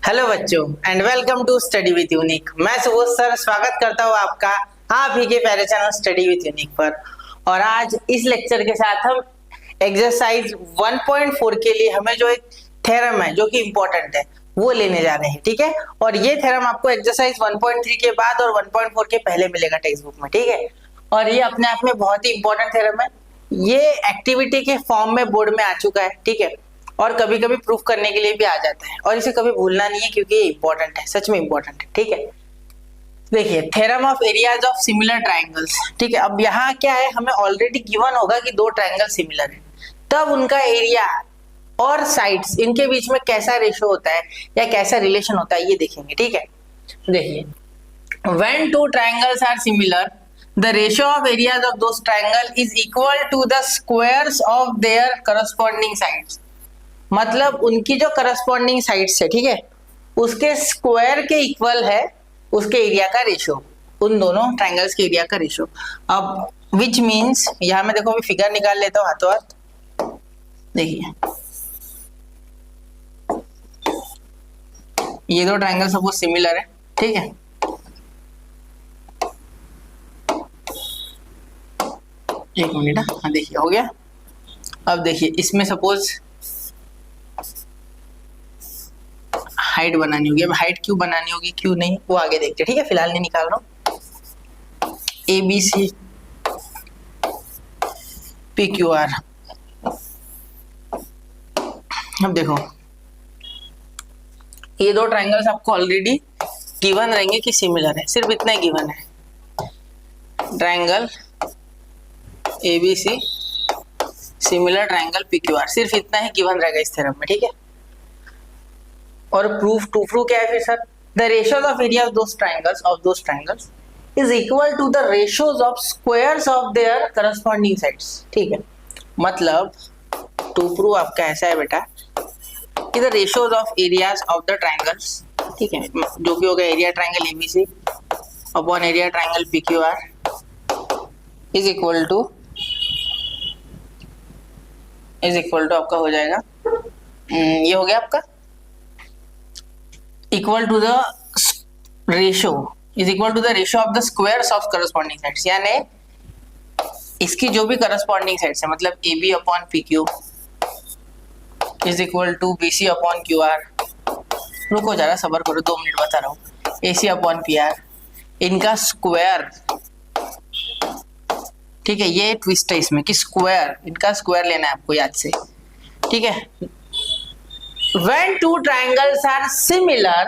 Hello बच्चों and welcome to study with Unique. मैं Subodh sir स्वागत करता हूँ आपका आप ही के प्यारे चैनल स्टडी विद यूनिक पर। और आज इस लेक्चर के साथ हम एक्सरसाइज 1.4 के लिए हमें जो एक थ्योरम है जो कि इम्पोर्टेंट है वो लेने जा रहे हैं, ठीक है। और ये थ्योरम आपको एक्सरसाइज 1.3 के बाद और 1.4 के पहले मिलेगा टेक्स्ट बुक में, ठीक है। और ये अपने आप में बहुत ही इंपॉर्टेंट थ्योरम है। ये एक्टिविटी के फॉर्म में बोर्ड में आ चुका है, ठीक है। और कभी कभी प्रूफ करने के लिए भी आ जाता है और इसे कभी भूलना नहीं है क्योंकि ये इंपॉर्टेंट है, सच में इंपॉर्टेंट है, ठीक है। देखिए theorem of areas of similar triangles, ठीक है। अब यहाँ क्या है, हमें ऑलरेडी गिवन होगा कि दो ट्राइंगल सिमिलर है, तब उनका एरिया और साइड्स इनके बीच में कैसा रेशो होता है या कैसा रिलेशन होता है ये देखेंगे, ठीक है। देखिए when two triangles are similar the ratio of areas of those triangle is equal to the squares of their corresponding sides। मतलब उनकी जो करस्पॉन्डिंग साइड्स है, ठीक है, उसके स्क्वायर के इक्वल है उसके एरिया का रेशियो, उन दोनों ट्रायंगल्स के एरिया का रेशियो। अब विच मीन्स यहां मैं देखो अभी फिगर निकाल लेता हूं हाथों हाथ। देखिए ये दो ट्रायंगल सपोज सिमिलर है, ठीक है। एक मिनट, हाँ देखिए हो गया। अब देखिए इसमें सपोज हाइट बनानी होगी। अब हाइट क्यों बनानी होगी क्यों नहीं वो आगे देखते हैं, ठीक है। फिलहाल नहीं निकाल रहा हूं। A B C P Q R. अब देखो ये दो ट्रायंगल्स आपको ऑलरेडी गिवन रहेंगे कि सिमिलर है, सिर्फ इतना ही गिवन है। Triangle A B C similar triangle P Q R, सिर्फ इतना ही गिवन रहेगा इस थ्योरम में, ठीक है। और प्रूफ टू प्रूफ क्या है फिर sir, the ratios of area of those triangles is equal to the ratios of squares of their corresponding sides, ठीक है। मतलब टू प्रूफ आपका ऐसा है बेटा कि the ratios of areas of the triangles, ठीक है, जो कि हो गया area triangle ABC upon area triangle PQR is equal to आपका हो जाएगा, ये हो गया आपका equal to the ratio of the squares of corresponding sides. यानी इसकी जो भी करस्पॉन्डिंग साइड्स है, मतलब A B upon P Q is equal to B C upon Q R. रुको जरा सबर करो, 2 मिनट बता रहा हूँ। ए सी अपॉन पी आर, इनका स्क्वायर, ठीक है। ये ट्विस्ट है इसमें कि स्क्वायर, इनका स्क्वायर लेना है आपको याद से, ठीक है। When two triangles are similar,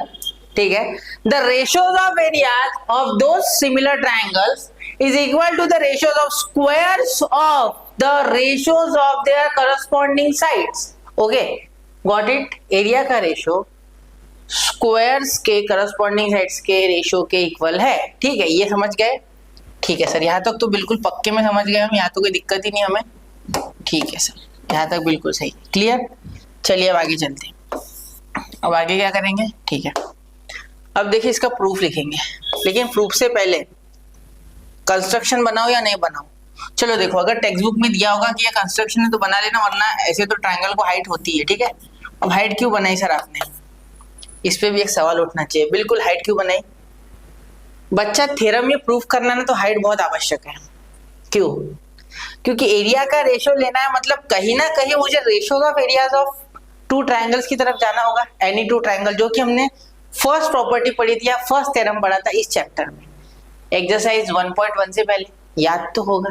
ठीक है, the ratios of areas of those similar triangles is equal to the ratios of squares of the ratios of their corresponding sides। Okay, got it? Area का ratio squares के corresponding sides के ratio के equal है, ठीक है। ये समझ गए, ठीक है सर। यहाँ तक तो बिल्कुल पक्के में समझ गए हम, यहाँ तो कोई दिक्कत ही नहीं हमें, ठीक है सर। यहाँ तक बिल्कुल सही, क्लियर। चलिए अब आगे चलते हैं। अब आगे क्या करेंगे, ठीक है। अब देखिए इसका प्रूफ लिखेंगे, लेकिन प्रूफ से पहले कंस्ट्रक्शन बनाओ या नहीं बनाओ। चलो देखो, अगर टेक्स्ट बुक में दिया होगा कि ये कंस्ट्रक्शन है तो बना लेना, वरना ऐसे तो ट्रायंगल को हाइट होती है, ठीक है। अब हाइट क्यों बनाई सर आपने, इस पे भी एक सवाल उठना चाहिए। बिल्कुल हाइट क्यों बनाई बच्चा, थ्योरम में प्रूफ करना ना तो हाइट बहुत आवश्यक है। क्यों? क्योंकि एरिया का रेशियो लेना है, मतलब कहीं ना कहीं मुझे ratios of areas of two triangles की तरफ जाना होगा। एनी टू ट्रायंगल, जो कि हमने फर्स्ट प्रॉपर्टी पढ़ी थी या फर्स्ट थ्योरम पढ़ा था इस चैप्टर में, एक्सरसाइज 1.1 से पहले, याद तो होगा।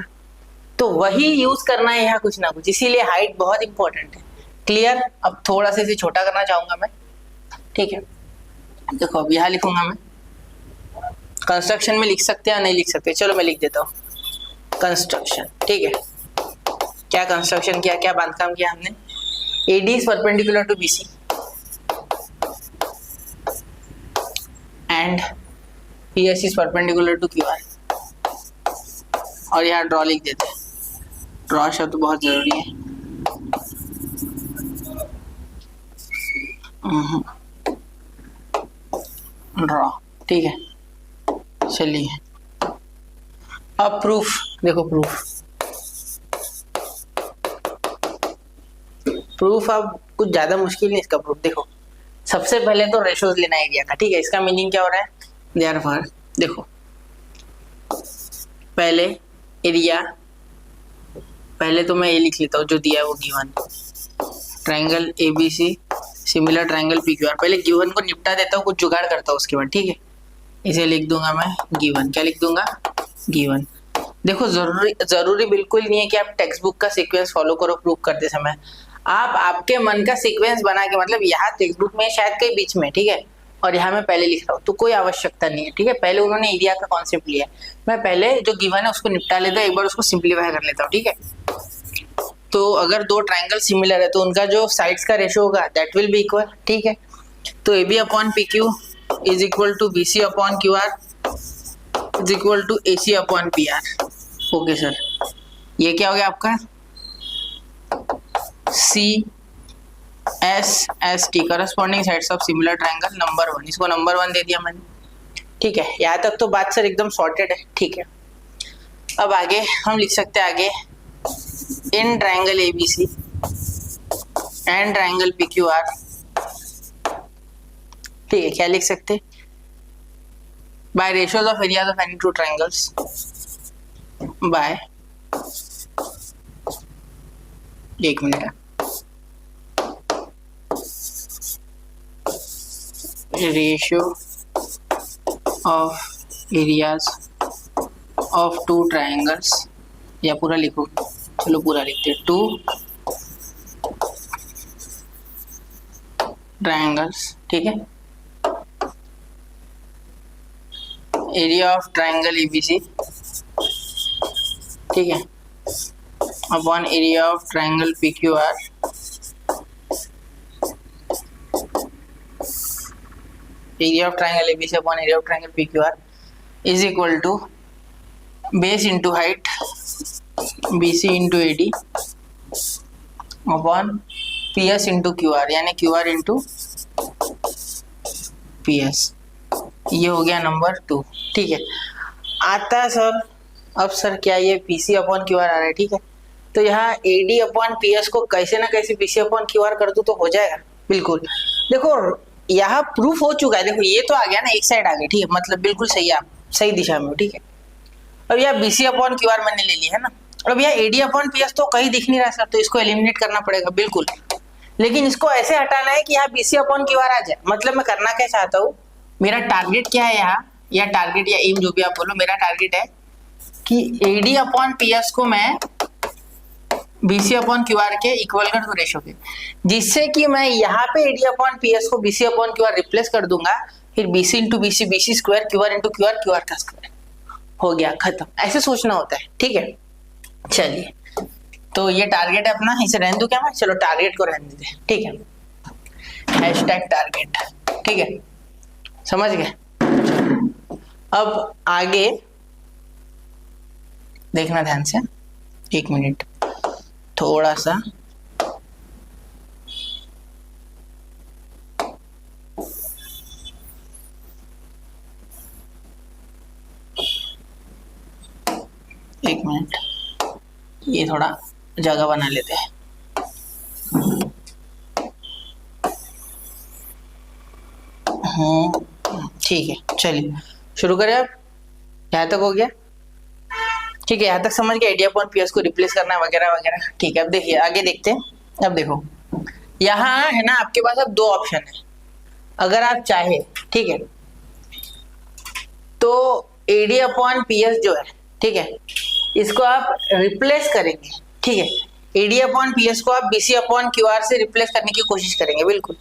तो वही यूज करना है यहाँ कुछ ना कुछ, इसीलिए हाइट बहुत इंपॉर्टेंट है, क्लियर। अब थोड़ा सा इसे छोटा करना चाहूंगा मैं, ठीक है। देखो अब यहाँ लिखूंगा मैं, कंस्ट्रक्शन में लिख सकते हैं या नहीं लिख सकते, चलो मैं लिख देता हूँ कंस्ट्रक्शन, ठीक है। क्या कंस्ट्रक्शन किया, क्या बांधकाम किया हमने, AD is perpendicular to BC and PSC is perpendicular to QR। और यहाँ ड्रॉ लिख देते हैं, ड्रॉ शब्द तो बहुत जरूरी है। ड्रॉ, ठीक है। चलिए अब प्रूफ देखो, प्रूफ अब कुछ ज्यादा मुश्किल नहीं इसका प्रूफ। देखो सबसे पहले तो रेशोज लेना एरिया का, ठीक है। इसका मीनिंग क्या हो रहा है, देयरफॉर देखो पहले एरिया, पहले तो मैं ये लिख लेता हूँ जो दिया है वो given triangle ABC similar triangle PQR. पहले गिवन को निपटा देता हूँ, कुछ जुगाड़ करता हूँ उसके बाद, ठीक है। इसे लिख दूंगा मैं गिवन, क्या लिख दूंगा, गिवन। देखो जरूरी बिल्कुल नहीं है कि आप टेक्स्ट बुक का सीक्वेंस फॉलो करो प्रूव करते समय। आप आपके मन का सीक्वेंस बना के, मतलब यहाँ टेक्स्ट बुक में शायद कहीं बीच में, ठीक है, और यहाँ मैं पहले लिख रहा हूँ, तो कोई आवश्यकता नहीं है, ठीक है। पहले उन्होंने एरिया का कॉन्सेप्ट लिया, मैं पहले जो गिवन है उसको निपटा लेता हूँ, एक बार उसको सिंप्लीफाई कर लेता हूँ, ठीक है। तो अगर दो ट्रायंगल सिमिलर है तो उनका जो साइड्स का रेशियो होगा दैट विल बी इक्वल, ठीक है। तो A B upon P Q is equal to B C upon Q R is equal to A C upon P R. Okay sir, ये क्या हो गया आपका C S S T corresponding sides of similar triangle number 1, इसको number 1 दे दिया मैंने, ठीक है। यहाँ तक तो बात सर एकदम सॉर्टेड है, ठीक है। अब आगे हम लिख सकते हैं, आगे in triangle ABC and triangle PQR, ठीक है, क्या लिख सकते, by ratios of areas of any two triangles by, एक मिनट, ratio of areas of two triangles, या पूरा लिखो, चलो पूरा लिखते हैं, टू ट्रायंगल्स, ठीक है। एरिया ऑफ ट्रायंगल एबीसी, ठीक है, upon area of triangle PQR area of triangle ABC upon area of triangle PQR is equal to base into height BC into AD upon PS into QR, यानी QR into PS। ये हो गया number 2, ठीक है। आता है sir, अब sir क्या ये PC अपॉन QR आ रहा है, ठीक है। तो यहाँ AD अपॉन PS को कैसे ना कैसे PC अपॉन QR कर दूँ तो हो जाएगा, बिल्कुल। देखो यहाँ प्रूफ हो चुका है, देखो ये तो आ गया ना, एक साइड आ गया, ठीक है, मतलब बिल्कुल सही है, आप सही दिशा में हो, ठीक है। अब यहाँ BC अपॉन QR मैंने ले लिया है ना, अब यहाँ AD अपॉन PS तो कहीं दिख नहीं रहा सर, तो इसको एलिमिनेट करना पड़ेगा, बिल्कुल। लेकिन इसको ऐसे हटाना है कि यहाँ BC अपॉन QR आ जाए, मतलब मैं करना क्या चाहता हूँ, मेरा टारगेट क्या है यहाँ, या टारगेट या एम जो भी आप बोलो, मेरा टारगेट है कि AD अपॉन PS को मैं BC अपॉन QR के इक्वल कर दूं रेशो के, जिससे कि मैं यहाँ पे AD अपॉन PS को BC अपॉन QR रिप्लेस कर दूंगा, फिर BC into BC BC square, QR into QR QR का स्क्वायर, हो गया खत्म। ऐसे सोचना होता है, ठीक है। चलिए, तो ये टारगेट है अपना, इसे रहने दूं क्या मैं, चलो टारगेट को रहने देते, ठीक है, हैशटैग टारगेट, ठीक है, समझ गए। अब आगे देखना ध्यान से, एक मिनट, थोड़ा सा एक मिनट, ये थोड़ा जगह बना लेते हैं। ठीक है, चलिए शुरू करें। अब यहाँ तक हो गया, ठीक है, यहाँ तक समझ गए, AD अपॉन PS को रिप्लेस करना वगैरह वगैरह, ठीक है। अब देखिए आगे देखते हैं। अब देखो यहाँ है ना, आपके पास अब दो ऑप्शन है, अगर आप चाहे, ठीक है, तो AD अपॉन PS जो है, ठीक है, इसको आप रिप्लेस करेंगे, ठीक है। AD अपॉन PS को आप BC अपॉन QR से रिप्लेस करने की कोशिश करेंगे, बिल्कुल।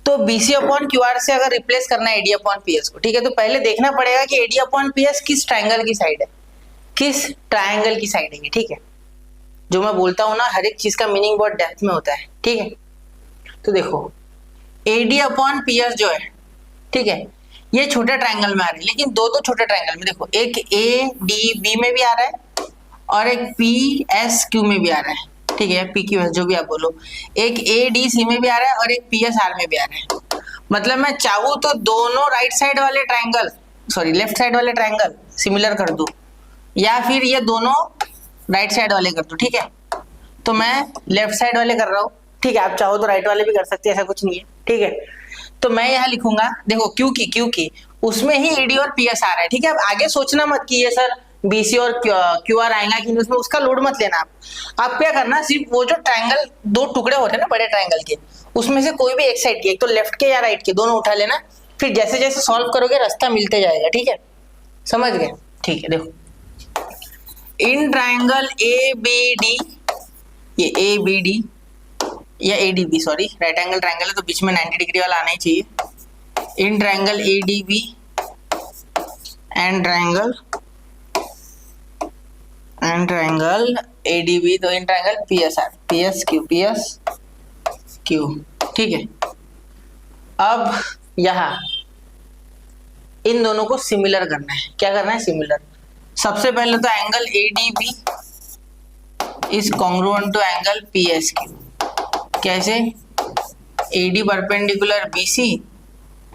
तो BC अपॉन QR से अगर रिप्लेस करना है AD अपॉन PS को, ठीक है, तो पहले देखना पड़ेगा कि AD अपॉन PS किस ट्रायंगल की साइड है, किस ट्रायंगल की साइड है, ठीक है। जो मैं बोलता हूँ ना, हर एक चीज का मीनिंग बहुत डेप्थ में होता है, ठीक है। तो देखो AD अपॉन PS जो है, ठीक है, ये छोटे ट्रायंगल में आ रही है, लेकिन दो छोटे ट्रायंगल में देखो, एक ADB में भी आ रहा है और एक PSQ में भी आ रहा है, ठीक है, PQS जो भी आप बोलो, एक ADC में भी आ रहा है और एक PSR में भी आ रहा है। मतलब मैं चाहूँ तो दोनों राइट साइड वाले ट्रायंगल, सॉरी लेफ्ट साइड वाले ट्रायंगल सिमिलर कर दूं, या फिर ये दोनों राइट साइड वाले कर दूं, ठीक है। तो मैं लेफ्ट साइड वाले कर रहा हूँ, ठीक है, आप चाहो तो राइट वाले भी कर सकते हैं, ऐसा कुछ नहीं है, ठीक है। तो मैं यहाँ लिखूंगा, देखो क्योंकि उसमें ही ईडी और पीएस आ रहा है, ठीक है। अब आगे सोचना मत कि ये सर बीसी और क्यूआर आएगा कि नहीं, उसमें उसका लोड मत लेना आप क्या करना, सिर्फ वो जो ट्रायंगल दो टुकड़े होते हैं ना बड़े ट्रायंगल के, उसमें से कोई भी एक साइड के, एक तो लेफ्ट के या राइट के, दोनों उठा लेना, फिर जैसे जैसे सॉल्व करोगे रास्ता मिलते जाएगा, ठीक है, समझ गए। ठीक है, देखो in triangle A B D, ये ए बी डी या A D B, sorry right angle triangle है तो बीच में 90 डिग्री वाला आना ही चाहिए। In triangle A D B and triangle A D B, तो in triangle P S R, P S Q, ठीक है। अब यहां इन दोनों को सिमिलर करना है, क्या करना है, सिमिलर। सबसे पहले तो angle A D B is congruent to angle P S Q, कैसे, A D perpendicular B C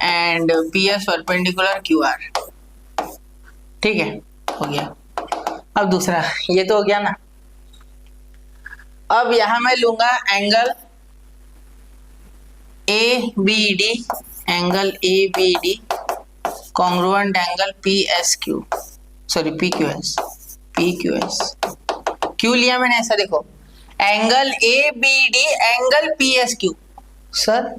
and P S perpendicular Q R, ठीक है, हो गया। अब दूसरा, ये तो हो गया ना। अब यहां मैं लूंगा angle A B D, angle A B D congruent angle P S Q, sorry P Q S, क्यों लिया मैंने ऐसा, देखो angle A B D angle P S Q, sir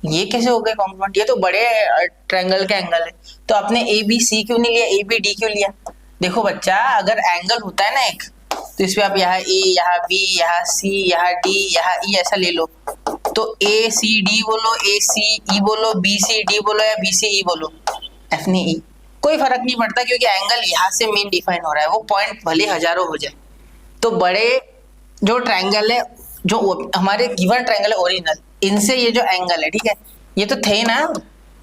ये कैसे हो गए कॉन्ग्रुएंट, ये तो बड़े ट्रायंगल का एंगल है, तो आपने ए बी सी क्यों नहीं लिया, ए बी डी क्यों लिया। देखो बच्चा, अगर एंगल होता है ना एक, तो इसमें आप यहाँ ए, यहाँ बी, यहाँ सी, यहाँ डी, यहाँ ई ऐसा ले लो, तो ए सी डी बोलो, ए सी ई बोलो, बी सी डी बोलो या बी सी ई बोलो, एफ नहीं ई, कोई फर्क नहीं पड़ता क्योंकि एंगल यहाँ से मेन डिफाइन हो रहा है, वो पॉइंट भले हजारों हो जाए। तो बड़े जो ट्रायंगल है, जो हमारे गिवन ट्रायंगल है ओरिजिनल, इनसे ये जो एंगल है, ठीक है, ये तो थे ना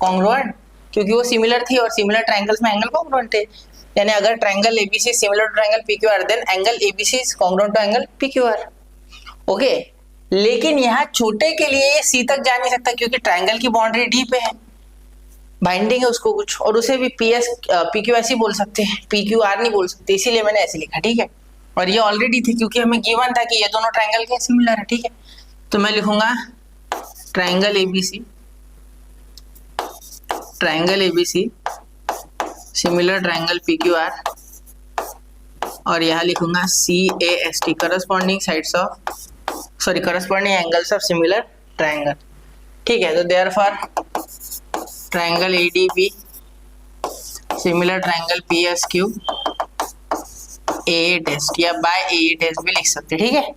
कॉन्ग्रुएंट, क्योंकि वो सिमिलर थी और सिमिलर ट्रायंगल्स में एंगल कॉन्ग्रुएंट थे। यानी अगर triangle ABC similar to triangle PQR, then angle ABC is congruent to angle PQR, okay. लेकिन यहाँ छोटे के लिए ये सी तक जा नहीं सकता क्योंकि ट्रायंगल की बाउंड्री डी पे है, बाइंडिंग है उसको कुछ, और उसे भी पीक्यूएस ही बोल सकते हैं, पीक्यूआर नहीं बोल सकते, इसीलिए मैंने ऐसे लिखा, ठीक है। और ये ऑलरेडी थी क्योंकि हमें गिवन था कि ये दोनों ट्रायंगल के सिमिलर है, ठीक है। तो मैं लिखूंगा triangle ABC similar triangle PQR, और यहाँ लिखूंगा CAST, corresponding sides of, sorry corresponding angles of similar triangle, ठीक है। तो therefore triangle ADB similar triangle PSQ AA test या बाय AA टेस्ट भी लिख सकते, ठीक है,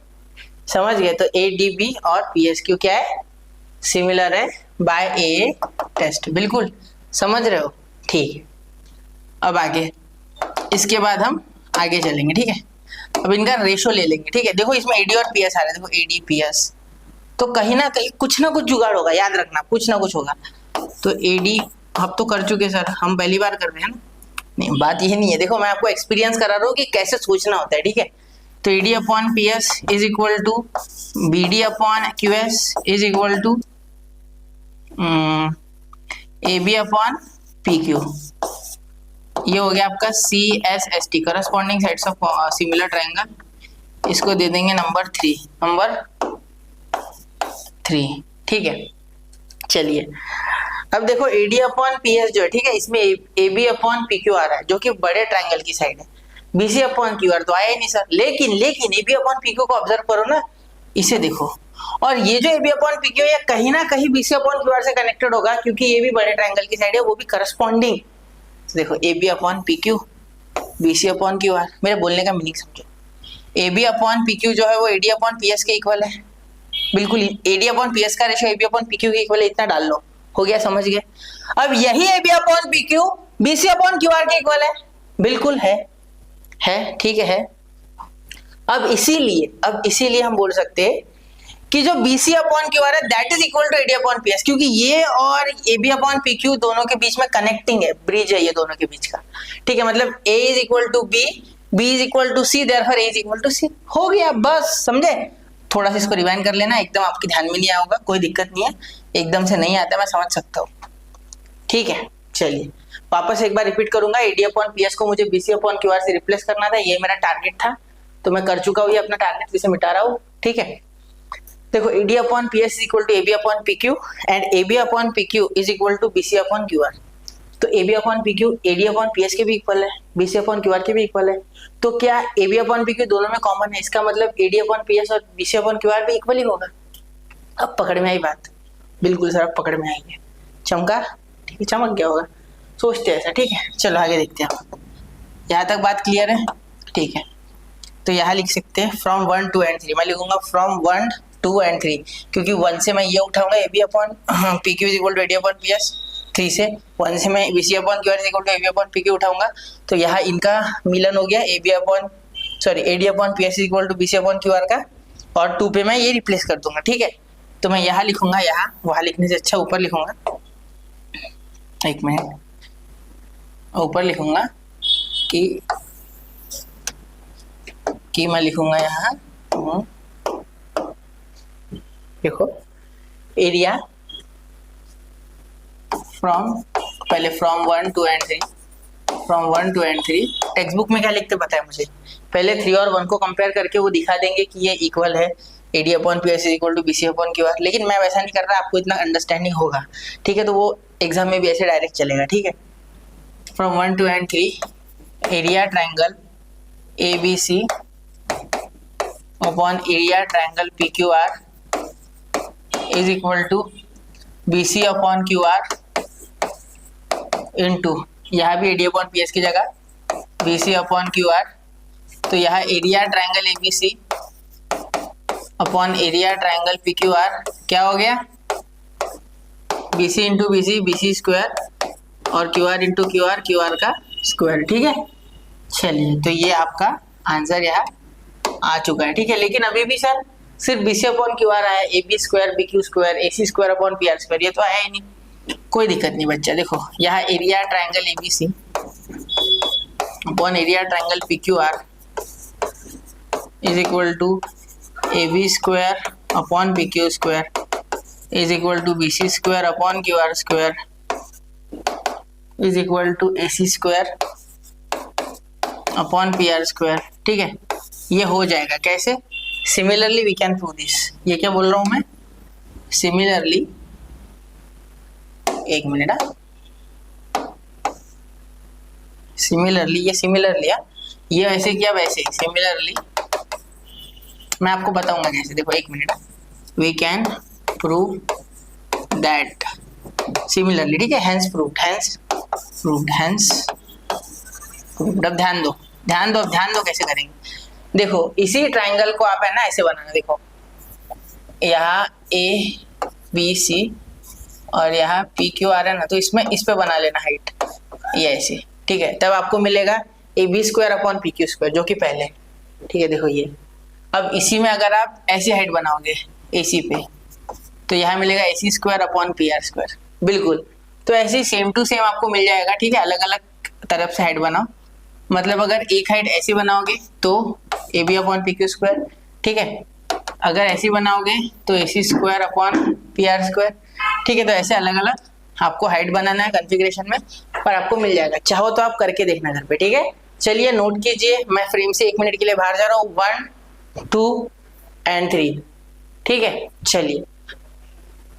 समझ गए। तो ADB और PSQ क्या है, सिमिलर है बाय AA टेस्ट, बिल्कुल समझ रहे हो, ठीक है। अब आगे, इसके बाद हम आगे चलेंगे, ठीक है। अब इनका रेशो ले लेंगे, ठीक है। देखो इसमें AD और PS आ रहा है, देखो AD PS, तो कहीं ना कहीं कुछ ना कुछ जुगाड़ होगा, याद रखना कुछ ना कुछ होगा। तो AD हम तो कर चुके सर, हम पहली बार कर रहे हैं ना, नहीं बात ये नहीं है, देखो मैं आपको एक्सपीरियंस करा रहा हूँ कि कैसे सोचना होता है, ठीक है। तो AD upon PS is equal to BD upon QS is equal to AB upon PQ, ये हो गया आपका CSST, corresponding sides of similar triangle, इसको दे देंगे नंबर 3, ठीक है। चलिए अब देखो AD अपॉन PS जो है, ठीक है, इसमें AB अपॉन PQ आ रहा है जो कि बड़े ट्रायंगल की साइड है, BC अपॉन QR तो आया ही नहीं सर, लेकिन AB अपॉन PQ को ऑब्जर्व करो ना, इसे देखो, और ये जो AB अपॉन PQ है कहीं ना कहीं BC अपॉन QR से कनेक्टेड होगा क्योंकि ये भी बड़े ट्रायंगल की साइड है, वो भी करस्पॉन्डिंग। देखो AB upon PQ BC upon QR, मेरे बोलने का मीनिंग समझो, AB अपॉन PQ जो है वो AD अपॉन PS के इक्वल है, बिल्कुल AD अपॉन PS का रेशियो AB अपॉन PQ के इक्वल है, इतना डाल लो, हो गया, समझ गए। अब यही AB upon PQ BC upon QR के इक्वल है, बिल्कुल है, ठीक है। अब इसीलिए हम बोल सकते हैं कि जो BC अपॉन QR है that is equal to AD upon PS, क्योंकि ये और AB अपॉन PQ दोनों के बीच में कनेक्टिंग है, ब्रिज है ये दोनों के बीच का, ठीक है। मतलब A is equal to B is equal to C, therefore A is equal to C, हो गया, बस समझे। थोड़ा सा इसको रिवाइंड कर लेना, एकदम आपके ध्यान में नहीं आएगा, कोई दिक्कत नहीं है, एकदम से नहीं आता, मैं समझ सकता हूँ, ठीक है। चलिए वापस एक बार रिपीट करूंगा, AD अपॉन PS को मुझे BC अपॉन QR से रिप्लेस करना था, ये मेरा टारगेट था, तो मैं कर चुका हूँ, ये अपना टारगेट इसे मिटा रहा हूँ, ठीक है। देखो AD upon PS is equal to AB upon PQ and AB upon PQ is equal to BC upon QR। तो AB upon PQ AD upon PS के भी इक्वल है, BC अपॉन QR के भी इक्वल है। तो क्या AB अपॉन PQ दोनों में कॉमन है, इसका मतलब AD अपॉन PS और BC अपॉन QR भी इक्वल ही होगा। अब पकड़ में आई बात, बिल्कुल सर अब पकड़ में आई है, चमका, ठीक है चमक गया होगा, सोचते हैं ऐसा, ठीक है। चलो आगे देखते हैं, यहाँ तक बात क्लियर है, ठीक है। तो यहाँ लिख सकते हैं फ्रॉम 1 2 एंड 3, मैं लिखूंगा फ्रॉम 1 2 एंड 3, क्योंकि 1 से मैं ये उठाऊंगा AB upon PQ is equal to AD upon PS, 3 से 1 से मैं BC upon QR is equal to AB upon PQ उठाऊंगा, तो यहाँ इनका मिलन हो गया AD upon PS is equal to BC upon QR का, और 2 पे मैं ये रिप्लेस कर दूंगा, ठीक है। तो मैं यहाँ लिखूंगा, यहाँ वहाँ लिखने से अच्छा ऊपर लिखूंगा, एक मिनट, ऊपर लिखूंगा कि मैं लिखूंगा यहाँ, देखो एरिया पहले from 1 2 and 3, from 1 2 and 3, text book में क्या लिखते पता है मुझे, पहले 3 और 1 को कंपेयर करके वो दिखा देंगे कि ये इक्वल है, AD upon PS is equal to BC upon QR, लेकिन मैं वैसा नहीं कर रहा, आपको इतना अंडरस्टैंडिंग होगा, ठीक है। तो वो एग्जाम में भी ऐसे डायरेक्ट चलेगा, ठीक है। From 1 2 and 3 area triangle ABC upon area triangle PQR is equal to BC upon QR into, यहाँ भी AD अपॉन PS की जगह BC अपॉन QR, तो यहाँ area triangle ABC upon area triangle PQR क्या हो गया, BC इंटू BC स्क्वायर, और QR इंटू QR का स्क्वायर, ठीक है। चलिए तो ये आपका आंसर यहाँ आ चुका है, ठीक है। लेकिन अभी भी सर सिर्फ BC अपॉन QR आया, AB square BQ square AC square upon PR square, ये तो आया ही नहीं। कोई दिक्कत नहीं बच्चा, देखो यहाँ area triangle ABC upon area triangle PQR is equal to AB square upon PQ square is equal to BC square upon QR square is equal to AC square upon PR square, ठीक है। ये हो जाएगा कैसे, similarly we can prove this, ये क्या बोल रहा हूं मैं, सिमिलरली, एक मिनट, सिमिलरली, ये सिमिलरली, ये ऐसे किया वैसे सिमिलरली, मैं आपको बताऊंगा कैसे, देखो एक minute, we can prove that similarly, ठीक है, हैंस प्रूव्ड, अब ध्यान दो कैसे करेंगे। देखो इसी ट्रायंगल को आप है ना ऐसे बनाना, देखो यहाँ ABC और यहाँ PQR है ना, तो इसमें इस पे बना लेना हाइट, ये ऐसे, ठीक है। तब आपको मिलेगा AB square upon PQ square, जो कि पहले, ठीक है। देखो ये, अब इसी में अगर आप ऐसी हाइट बनाओगे AC पे, तो यहाँ मिलेगा AC square upon PR square, बिल्कुल। तो ऐसे सेम टू सेम आपको मिल जाएगा, ठीक है। अलग अलग तरफ से हाइट बनाओ, मतलब अगर एक हाइट ऐसी बनाओगे तो AB अपॉन PQ स्क्वायर, ठीक है। अगर ऐसी बनाओगे तो AC square upon PR square, ठीक है। तो ऐसे अलग अलग आपको हाइट बनाना है कॉन्फ़िगरेशन में, पर आपको मिल जाएगा, चाहो तो आप करके देखना घर पे, ठीक है। चलिए नोट कीजिए, मैं फ्रेम से 1 मिनट के लिए बाहर जा रहा हूँ, 1 2 एंड 3, ठीक है। चलिए,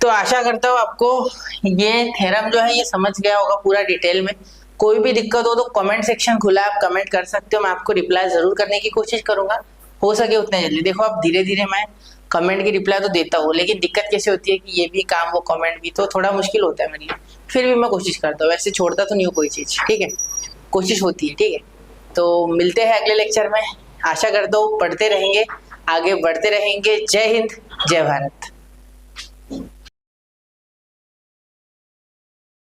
तो आशा करता हूँ आपको ये थ्योरम जो है ये समझ गया होगा पूरा डिटेल में। कोई भी दिक्कत हो तो कमेंट सेक्शन खुला है, आप कमेंट कर सकते हो, मैं आपको रिप्लाई जरूर करने की कोशिश करूंगा, हो सके उतने जल्दी। देखो आप धीरे धीरे मैं कमेंट की रिप्लाई तो देता हूँ, लेकिन दिक्कत कैसे होती है कि ये भी काम वो कमेंट भी, तो थोड़ा मुश्किल होता है मेरे लिए, फिर भी मैं कोशिश करता हूँ, वैसे छोड़ता तो नहीं हूँ कोई चीज़, ठीक है, कोशिश होती है, ठीक है। तो मिलते हैं अगले लेक्चर में, आशा करता हूँ पढ़ते रहेंगे, आगे बढ़ते रहेंगे। जय हिंद, जय भारत।